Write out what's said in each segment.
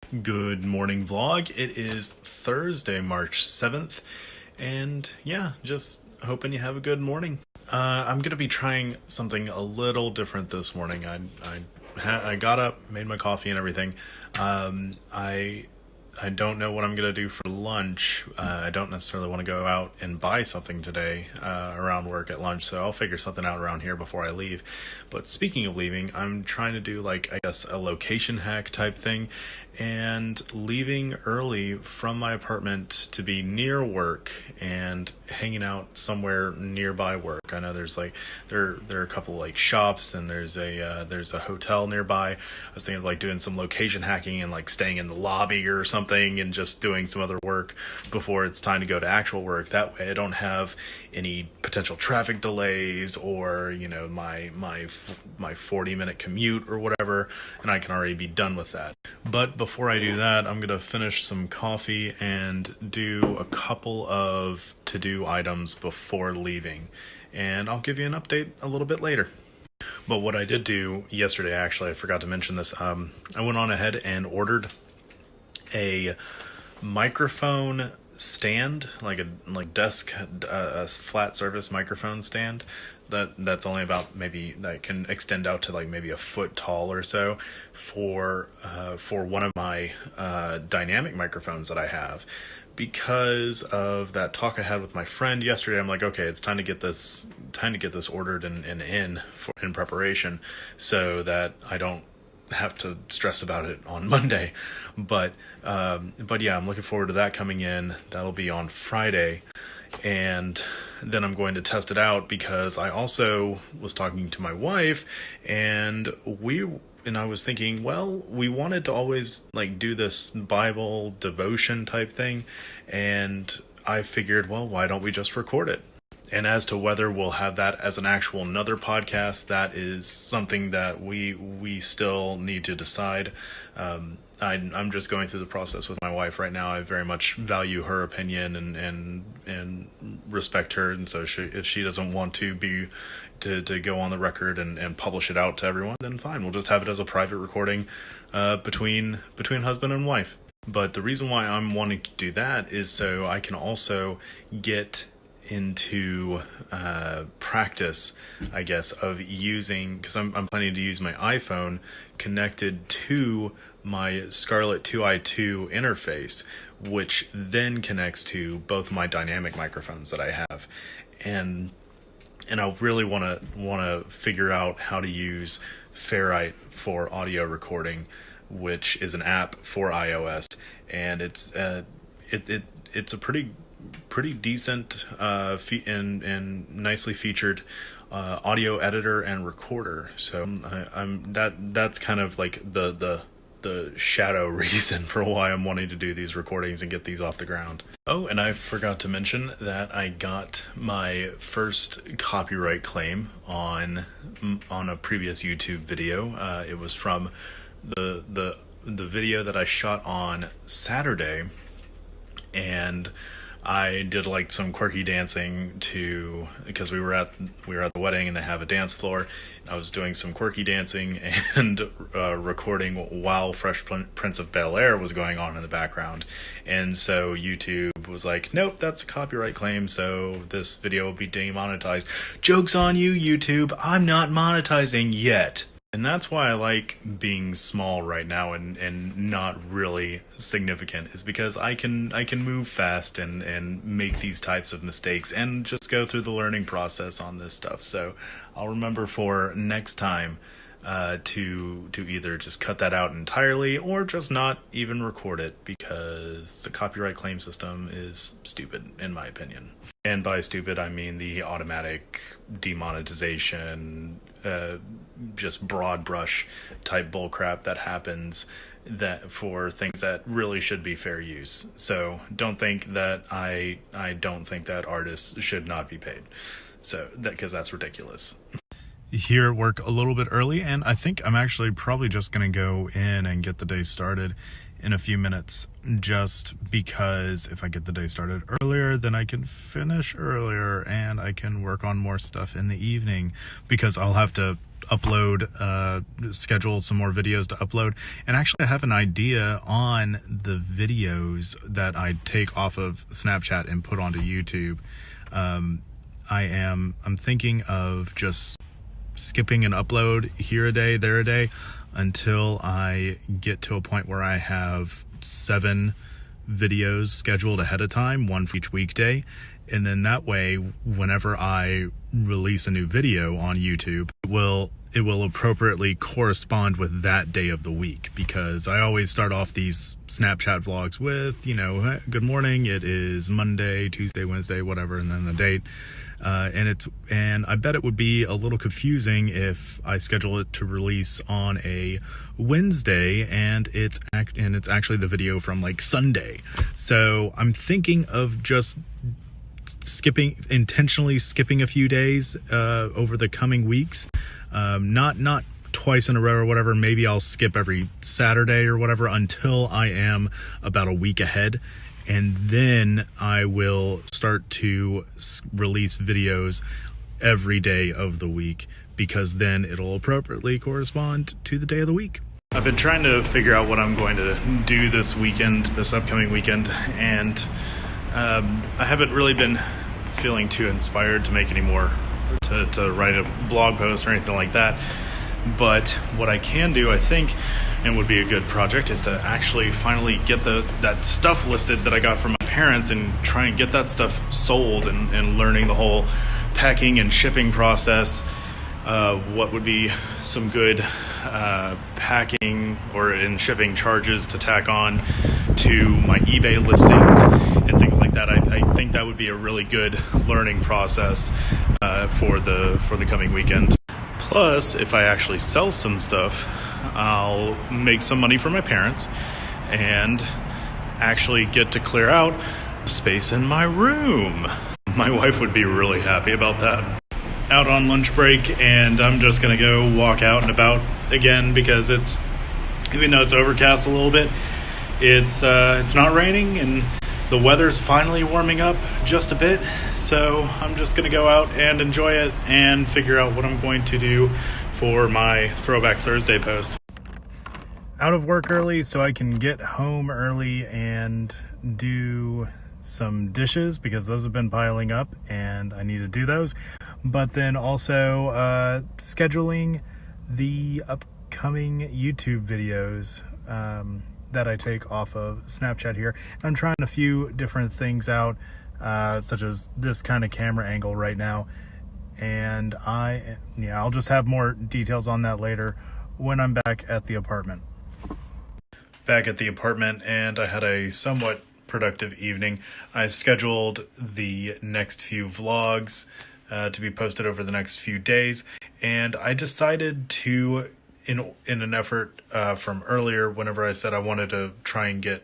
Good morning, vlog. It is Thursday, March 7th, and yeah, just hoping you have a good morning. I'm gonna be trying something a little different this morning. I got up, made my coffee and everything. I don't know what I'm gonna do for lunch. I don't necessarily want to go out and buy something today around work at lunch, so I'll figure something out around here before I leave. But speaking of leaving, I'm trying to do I guess a location hack type thing, and leaving early from my apartment to be near work and hanging out somewhere nearby work. I know there's there are a couple shops, and there's a hotel nearby. I was thinking of doing some location hacking and staying in the lobby or something and just doing some other work before it's time to go to actual work. That way I don't have any potential traffic delays or my 40-minute commute or whatever, and I can already be done with that. But before I do that, I'm gonna finish some coffee and do a couple of to-do items before leaving, and I'll give you an update a little bit later. But what I did do yesterday, actually, I forgot to mention this. I went on ahead and ordered a microphone stand, like desk, a flat surface microphone stand that's only about, maybe that can extend out to maybe a foot tall or so, for one of my dynamic microphones that I have. Because of that talk I had with my friend yesterday, I'm like, okay, it's time to get this ordered and in preparation, so that I don't have to stress about it on Monday. But yeah, I'm looking forward to that coming in. That'll be on Friday, and then I'm going to test it out, because I also was talking to my wife, and I was thinking, well, we wanted to always do this Bible devotion type thing, and I figured, well, why don't we just record it? And as to whether we'll have that as an actual another podcast, that is something that we still need to decide. I'm just going through the process with my wife right now. I very much value her opinion and respect her, and so if she doesn't want to go on the record and publish it out to everyone, then fine, we'll just have it as a private recording between husband and wife. But the reason why I'm wanting to do that is so I can also get into practice, I guess, of using, because I'm planning to use my iPhone connected to my Scarlett 2i2 interface, which then connects to both my dynamic microphones that I have, and I really want to figure out how to use Ferrite for audio recording, which is an app for iOS, and it's a pretty decent and nicely featured audio editor and recorder. So that's kind of the shadow reason for why I'm wanting to do these recordings and get these off the ground. Oh, and I forgot to mention that I got my first copyright claim on a previous YouTube video. It was from the video that I shot on Saturday, and I did some quirky dancing because we were at the wedding and they have a dance floor. I was doing some quirky dancing and recording while Fresh Prince of Bel-Air was going on in the background. And so YouTube was like, nope, that's a copyright claim, so this video will be demonetized. Joke's on you, YouTube. I'm not monetizing yet. And that's why I like being small right now and not really significant, is because I can move fast and make these types of mistakes and just go through the learning process on this stuff. So I'll remember for next time to either just cut that out entirely or just not even record it, because the copyright claim system is stupid, in my opinion. And by stupid, I mean the automatic demonetization, just broad brush type bullcrap that happens that for things that really should be fair use. So don't think that I don't think that artists should not be paid. So because that's ridiculous. Here at work a little bit early, and I think I'm actually probably just going to go in and get the day started in a few minutes, just because if I get the day started earlier, then I can finish earlier and I can work on more stuff in the evening, because I'll have to schedule some more videos to upload. And actually I have an idea on the videos that I take off of Snapchat and put onto YouTube. I'm thinking of just skipping an upload here a day, there a day, until I get to a point where I have 7 videos scheduled ahead of time, one for each weekday. And then that way, whenever I release a new video on YouTube, it will appropriately correspond with that day of the week, because I always start off these Snapchat vlogs with, "Hey, good morning, it is Monday, Tuesday, Wednesday, whatever," and then the date. And I bet it would be a little confusing if I schedule it to release on a Wednesday and it's actually the video from like Sunday. So I'm thinking of just intentionally skipping a few days over the coming weeks. Not twice in a row or whatever. Maybe I'll skip every Saturday or whatever until I am about a week ahead. And then I will start to release videos every day of the week, because then it'll appropriately correspond to the day of the week. I've been trying to figure out what I'm going to do this upcoming weekend, and I haven't really been feeling too inspired to make any more, to write a blog post or anything like that. But what I can do, I think, and would be a good project, is to actually finally get that stuff listed that I got from my parents and try and get that stuff sold, and learning the whole packing and shipping process. What would be some good packing or shipping charges to tack on to my eBay listings and things like that. I think that would be a really good learning process for the coming weekend. Plus, if I actually sell some stuff, I'll make some money for my parents and actually get to clear out space in my room. My wife would be really happy about that. Out on lunch break, and I'm just gonna go walk out and about again, because even though it's overcast a little bit, it's not raining and the weather's finally warming up just a bit. So I'm just gonna go out and enjoy it and figure out what I'm going to do for my Throwback Thursday post. Out of work early so I can get home early and do some dishes, because those have been piling up and I need to do those. But then also scheduling the upcoming YouTube videos that I take off of Snapchat here. I'm trying a few different things out, such as this kind of camera angle right now. And I'll just have more details on that later when I'm back at the apartment. Back at the apartment, and I had a somewhat productive evening. I scheduled the next few vlogs to be posted over the next few days, and I decided to, in an effort from earlier, whenever I said I wanted to try and get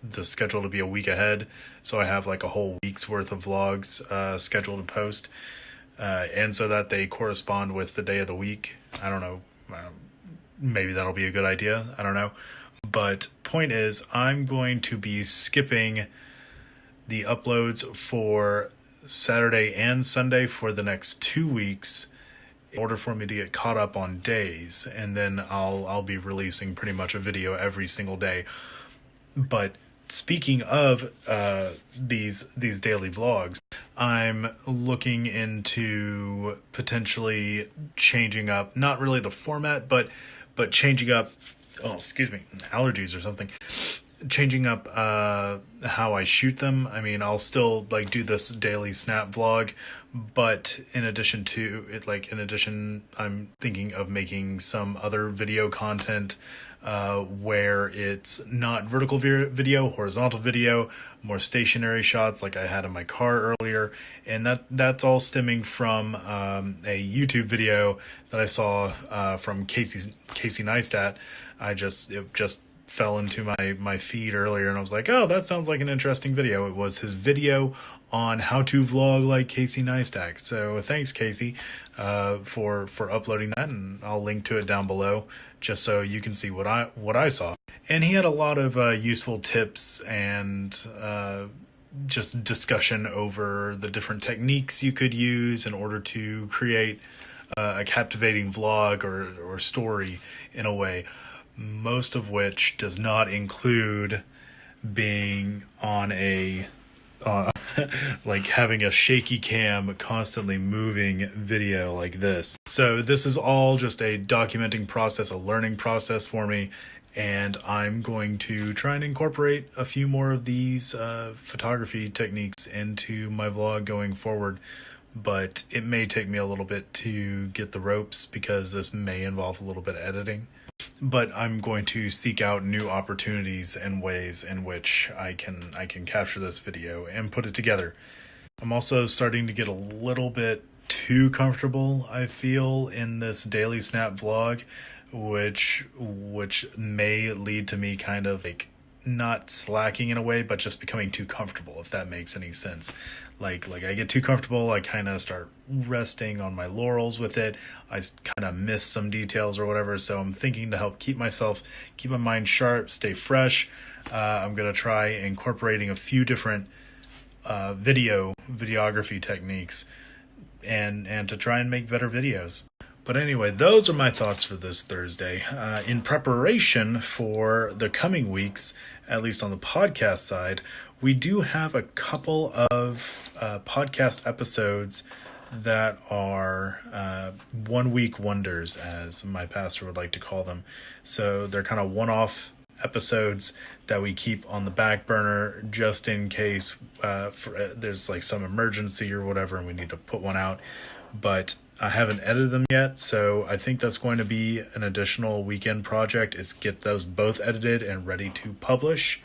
the schedule to be a week ahead, so I have like a whole week's worth of vlogs scheduled to post, and so that they correspond with the day of the week. I don't know, maybe that'll be a good idea, I don't know. But point is, I'm going to be skipping the uploads for Saturday and Sunday for the next 2 weeks in order for me to get caught up on days, and then I'll be releasing pretty much a video every single day. But speaking of these daily vlogs, I'm looking into potentially changing up, not really the format, but changing up, allergies or something. Changing up how I shoot them. I mean, I'll still like do this daily snap vlog, but in addition to it, I'm thinking of making some other video content where it's not vertical video, horizontal video, more stationary shots like I had in my car earlier. And that's all stemming from a YouTube video that I saw from Casey Neistat. It just fell into my feed earlier, and I was like, oh, that sounds like an interesting video. It was his video on how to vlog like Casey Neistat. So thanks, Casey, for uploading that, and I'll link to it down below just so you can see what I saw. And he had a lot of useful tips and just discussion over the different techniques you could use in order to create a captivating vlog or story in a way, most of which does not include being on a like having a shaky cam constantly moving video like this. So this is all just a documenting process, a learning process for me, and I'm going to try and incorporate a few more of these photography techniques into my vlog going forward. But it may take me a little bit to get the ropes because this may involve a little bit of editing. But I'm going to seek out new opportunities and ways in which I can capture this video and put it together. I'm also starting to get a little bit too comfortable, I feel, in this daily snap vlog, which may lead to me kind of like not slacking in a way, but just becoming too comfortable, if that makes any sense. Like I get too comfortable, I kind of start resting on my laurels with it. I kind of miss some details or whatever. So I'm thinking to help keep my mind sharp, stay fresh. I'm going to try incorporating a few different videography techniques and to try and make better videos. But anyway, those are my thoughts for this Thursday. In preparation for the coming weeks, at least on the podcast side, we do have a couple of podcast episodes that are one-week wonders, as my pastor would like to call them. So they're kind of one-off episodes that we keep on the back burner just in case there's like some emergency or whatever and we need to put one out. But I haven't edited them yet, so I think that's going to be an additional weekend project, is get those both edited and ready to publish.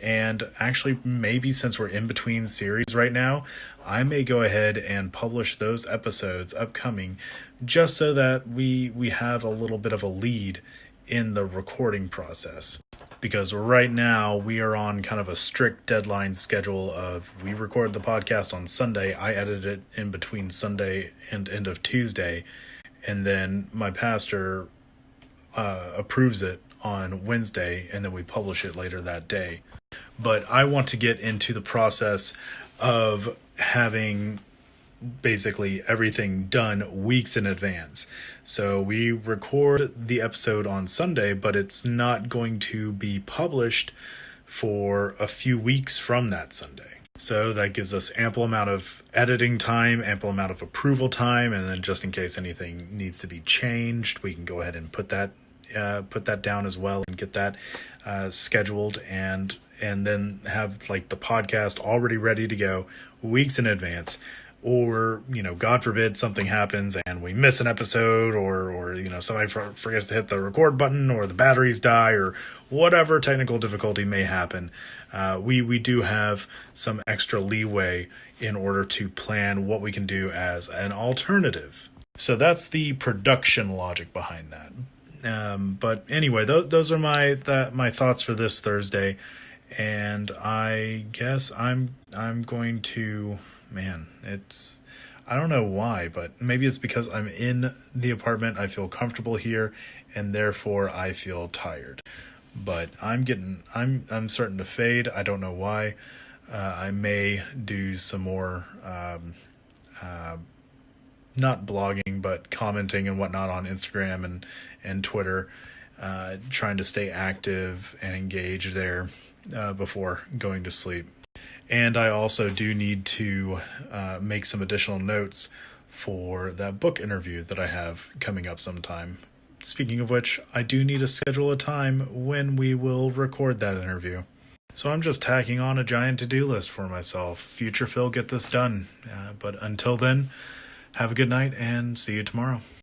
And actually, maybe since we're in between series right now, I may go ahead and publish those episodes upcoming just so that we have a little bit of a lead in the recording process. Because right now we are on kind of a strict deadline schedule of we record the podcast on Sunday, I edit it in between Sunday and end of Tuesday, and then my pastor approves it on Wednesday, and then we publish it later that day. But I want to get into the process of having basically everything done weeks in advance. So we record the episode on Sunday, but it's not going to be published for a few weeks from that Sunday. So that gives us ample amount of editing time, ample amount of approval time, and then just in case anything needs to be changed, we can go ahead and put that down as well and get that scheduled and then have like the podcast already ready to go weeks in advance. Or, God forbid something happens and we miss an episode or somebody forgets to hit the record button or the batteries die or whatever technical difficulty may happen. We do have some extra leeway in order to plan what we can do as an alternative. So that's the production logic behind that. But anyway, those are my thoughts for this Thursday. And I guess I'm going to... Man, I don't know why, but maybe it's because I'm in the apartment. I feel comfortable here, and therefore I feel tired. But I'm starting to fade. I don't know why. I may do some more, not blogging, but commenting and whatnot on Instagram and Twitter, trying to stay active and engaged there before going to sleep. And I also do need to make some additional notes for that book interview that I have coming up sometime. Speaking of which, I do need to schedule a time when we will record that interview. So I'm just tacking on a giant to-do list for myself. Future Phil, get this done. But until then, have a good night and see you tomorrow.